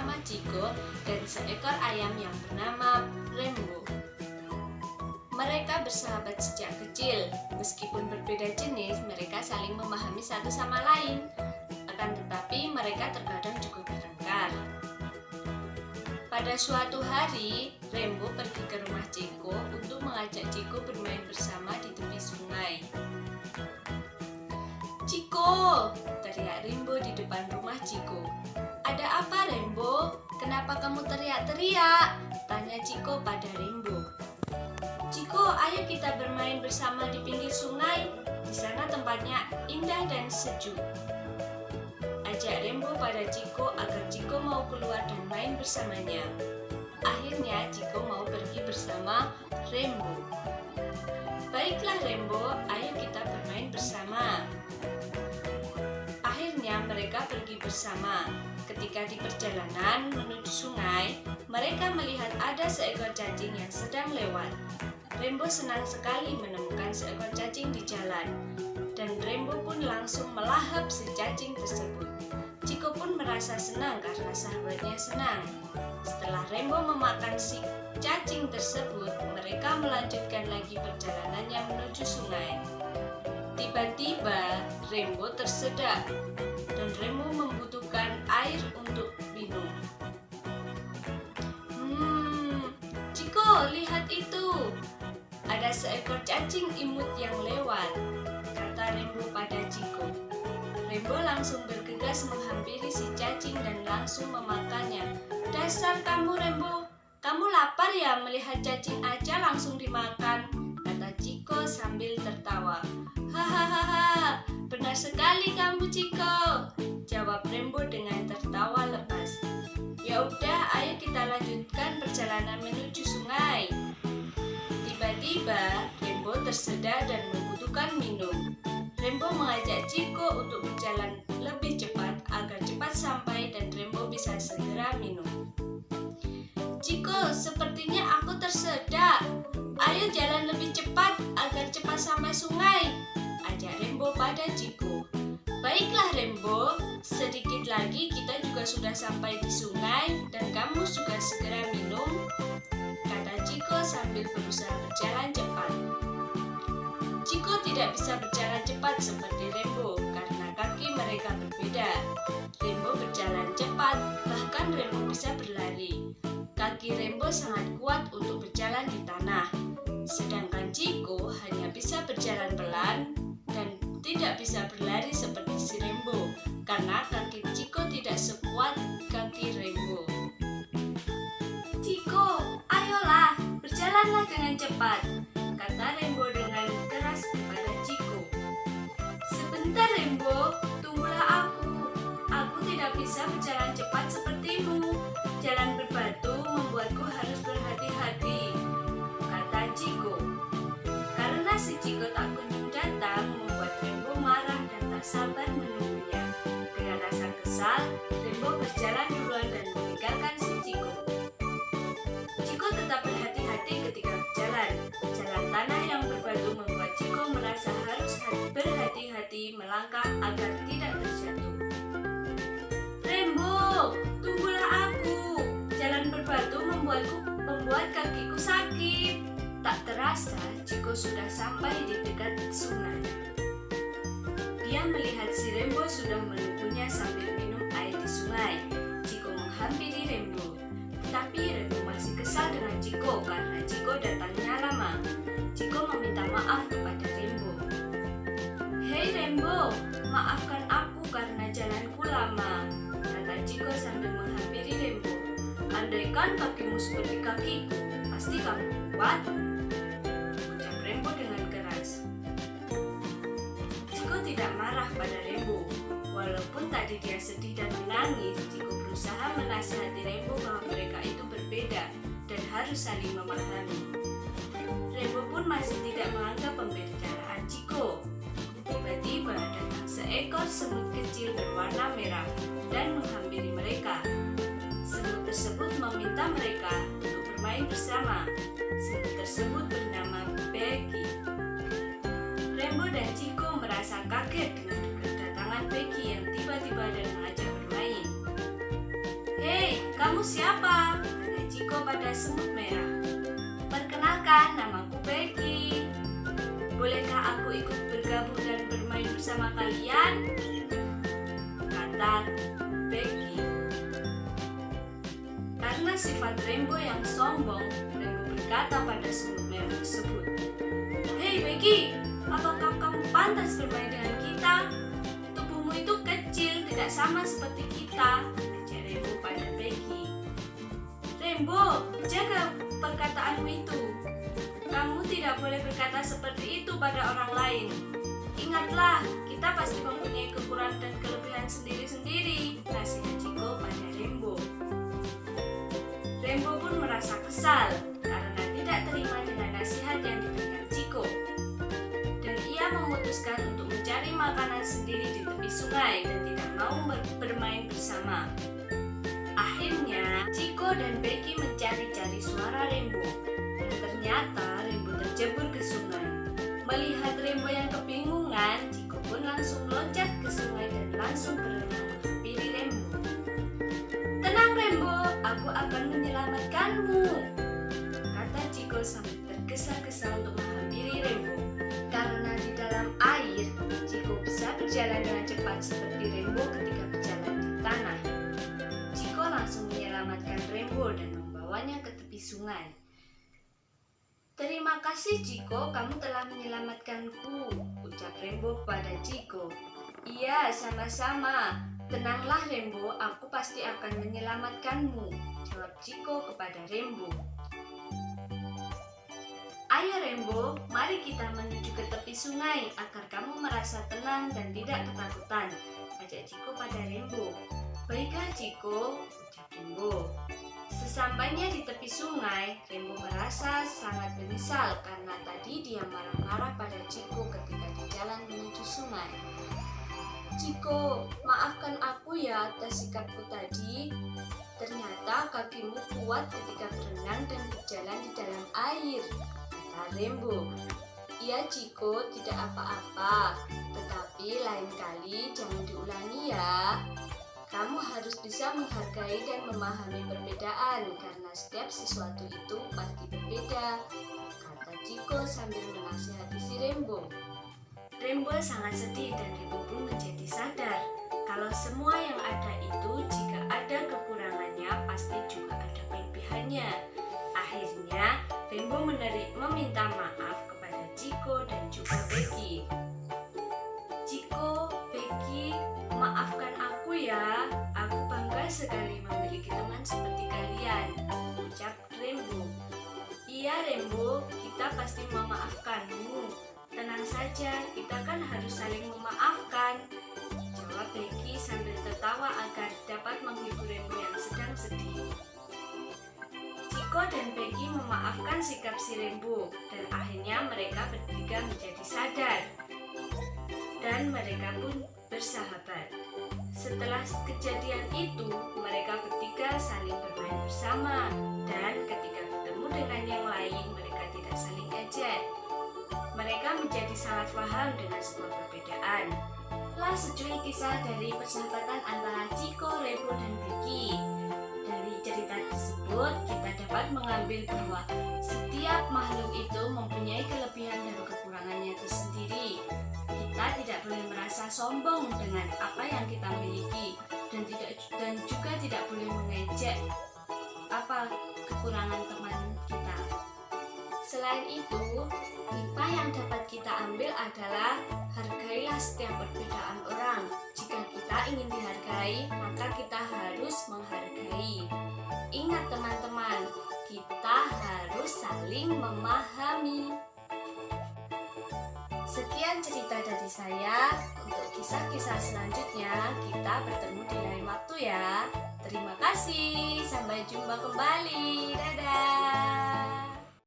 bersama Chico dan seekor ayam yang bernama Rembo. Mereka bersahabat sejak kecil. Meskipun berbeda jenis, mereka saling memahami satu sama lain. Akan tetapi, mereka terkadang juga bertengkar. Pada suatu hari, Rembo pergi ke rumah Chico untuk mengajak Chico bermain bersama di tepi sungai. "Chico!" teriak Rembo di depan rumah Chico. "Ada apa, Rembo? Kenapa kamu teriak-teriak?" tanya Chico pada Rembo. "Chico, ayo kita bermain bersama di pinggir sungai. Di sana tempatnya indah dan sejuk," ajak Rembo pada Chico agar Chico mau keluar dan main bersamanya. Akhirnya Chico mau pergi bersama Rembo. "Baiklah Rembo, ayo kita bermain bersama." Akhirnya mereka pergi bersama. Ketika di perjalanan menuju sungai, mereka melihat ada seekor cacing yang sedang lewat. Rembo senang sekali menemukan seekor cacing di jalan, dan Rembo pun langsung melahap si cacing tersebut. Chico pun merasa senang karena sahabatnya senang. Setelah Rembo memakan si cacing tersebut, mereka melanjutkan lagi perjalanannya menuju sungai. Tiba-tiba Rembo tersedak dan Rembo membutuhkan air untuk minum. "Chico, lihat itu! Ada seekor cacing imut yang lewat," kata Rembo pada Chico. Rembo langsung bergegas menghampiri si cacing dan langsung memakannya. "Dasar kamu, Rembo! Kamu lapar ya, melihat cacing aja langsung dimakan," kata Chico sambil tertawa. "Hahaha, benar sekali kamu, Chico," jawab Rembo dengan tertawa lepas. "Ya udah, ayo kita lanjutkan perjalanan menuju sungai." Tiba-tiba Rembo tersedak dan membutuhkan minum. Rembo mengajak Chico untuk berjalan lebih cepat agar cepat sampai dan Rembo bisa segera minum. "Chico, sepertinya aku tersedak. Ayo jalan lebih cepat agar cepat sampai sungai," ajak Rembo pada Chico. "Baiklah Rembo, sedikit lagi kita juga sudah sampai di sungai dan kamu juga segera minum," kata Chico sambil berusaha berjalan cepat. Chico tidak bisa berjalan cepat seperti Rembo karena kaki mereka berbeda. Rembo berjalan cepat, bahkan Rembo bisa berlari. Kaki Rembo sangat kuat untuk berjalan di tanah, sedangkan Chico hanya bisa berjalan pelan dan tidak bisa berlari seperti si Rembo karena kaki Chico tidak sekuat kaki Rembo. "Chico, ayolah, berjalanlah dengan cepat," kata Rembo dengan keras kepada Chico. "Sebentar Rembo, tunggulah aku. Aku tidak bisa berjalan cepat sepertimu. Jalan berbatu membuatku harus berhati-hati," kata Chico. Karena si Chico tak kunjung datang, membuat Rembo marah dan tak sabar menunggunya. Dengan rasa kesal, Rembo berjalan duluan dan meninggalkan si Chico. Chico tetap berhati-hati ketika berjalan. Jalan tanah yang berbatu membuat Chico merasa harus berhati-hati melangkah agar tidak terjatuh. "Rembo, tunggulah aku. Jalan berbatu membuat kakiku sakit." Tak terasa, Chico sudah sampai di dekat sungai. Dia melihat si Rembo sudah menunggunya sambil minum air di sungai. Chico menghampiri Rembo. Tapi Rembo masih kesal dengan Chico karena Chico datangnya lama. Chico meminta maaf kepada Rembo. "Hei Rembo, maafkan aku karena jalanku lama," kata Chico sambil menghampiri Rembo. "Andaikan kakimu seperti kakiku, pasti kamu kuat," ucap Rembo dengan keras. Chico tidak marah pada Rembo. Walaupun tadi dia sedih dan menangis, Chico berusaha menasihati Rembo bahwa mereka itu berbeda dan harus saling memahami. Rembo pun masih tidak menganggap pembicaraan Chico. Tiba-tiba datang seekor semut kecil berwarna merah dan menghampiri mereka. Semut tersebut meminta mereka untuk bermain bersama. Semut tersebut bernama Becky. Rembo dan Chico merasa kaget dengan kedatangan Becky yang tiba-tiba dan mengajak bermain. "Hei, Kamu siapa? Tanya Ciko pada semut merah. Perkenalkan, namaku Becky. Bolehkah aku ikut bergabung dan bermain bersama kalian? Kata Becky. Karena sifat Rainbow yang sombong, Rainbow berkata pada semut merah tersebut, "Hei Becky, apakah kamu pantas bermain dengan kita? Tubuhmu itu kecil, tidak sama seperti kita," ujar Rainbow pada Becky. "Rainbow, jaga perkataanmu itu. Kamu tidak boleh berkata seperti itu pada orang lain. Ingatlah, kita pasti mempunyai kekurangan dan kelebihan sendiri-sendiri," nasihat Ciko pada Rainbow. Rainbow pun merasa kesal karena tidak terima dengan nasihat yang diberikan Ciko. Dan ia memutuskan untuk mencari makanan sendiri di tepi sungai dan tidak mau bermain bersama. Akhirnya, Ciko dan Becky mencari-cari suara Rainbow. Dan ternyata Rainbow terjebur ke sungai. Melihat Rainbow yang kebingungan, Ciko pun langsung loncat ke sungai dan langsung berenang menghampiri Rainbow. "Tenang Rainbow, aku akan menyelamatkanmu," kata Ciko sambil tergesa-gesa untuk menghampiri Rainbow. Karena di dalam air, Ciko bisa berjalan dengan cepat seperti Rainbow ketika berjalan di tanah. Ciko langsung menyelamatkan Rainbow dan membawanya ke tepi sungai. "Terima kasih Ciko, kamu telah menyelamatkanku," ucap Rainbow pada Ciko. "Iya, sama-sama. Tenanglah Rainbow, aku pasti akan menyelamatkanmu," jawab Ciko kepada Rainbow. "Ayo Rainbow, mari kita menuju ke tepi sungai agar kamu merasa tenang dan tidak ketakutan," ajak Ciko pada Rainbow. "Baiklah Ciko," ucap Rainbow. Sesampainya di tepi sungai, Rainbow merasa sangat menyesal karena tadi dia marah-marah pada Ciko ketika di jalan menuju sungai. "Ciko, maafkan aku ya atas sikapku tadi. Ternyata kakimu kuat ketika berenang dan berjalan di dalam air," kata Rainbow. "Iya Ciko, tidak apa-apa. Tetapi lain kali jangan diulangi ya. Kamu harus bisa menghargai dan memahami perbedaan karena setiap sesuatu itu pasti berbeda," kata Ciko sambil menasihati si Rainbow. Rainbow sangat sedih dan Rainbow pun menjadi sadar kalau semua yang ada itu jika ada kekurangannya pasti juga ada kelebihannya. Akhirnya Rainbow meminta maaf kepada Ciko dan juga Becky. "Ciko, Becky, maafkan aku ya. Aku bangga sekali memiliki teman seperti kalian," ucap Rainbow. "Iya Rainbow, kita pasti memaafkanmu. Tenang saja, kita kan harus saling memaafkan," jawab Becky sambil tertawa agar dapat menghibur Rainbow yang sedang sedih. Ciko dan Becky memaafkan sikap si Rainbow dan akhirnya mereka bertiga menjadi sadar dan mereka pun bersahabat. Setelah kejadian itu, mereka bertiga saling bermain bersama dan ketika bertemu dengan yang lain, mereka tidak saling ejek. Mereka menjadi sangat paham dengan semua perbedaan. Itulah secuil kisah dari persahabatan antara Ciko, Rainbow, dan Becky. Dari cerita tersebut, kita dapat mengambil bahwa setiap makhluk itu mempunyai kelebihan dan kekurangannya tersendiri. Kita tidak boleh merasa sombong dengan apa yang kita miliki dan juga tidak boleh mengejek apa kekurangan teman kita. Selain itu, hikmah yang dapat kita ambil adalah hargailah setiap perbedaan orang. Jika kita ingin dihargai, maka kita harus menghargai. Ingat teman-teman, kita harus saling memahami. Sekian cerita dari saya. Untuk kisah-kisah selanjutnya, kita bertemu di lain waktu ya. Terima kasih. Sampai jumpa kembali. Dadah.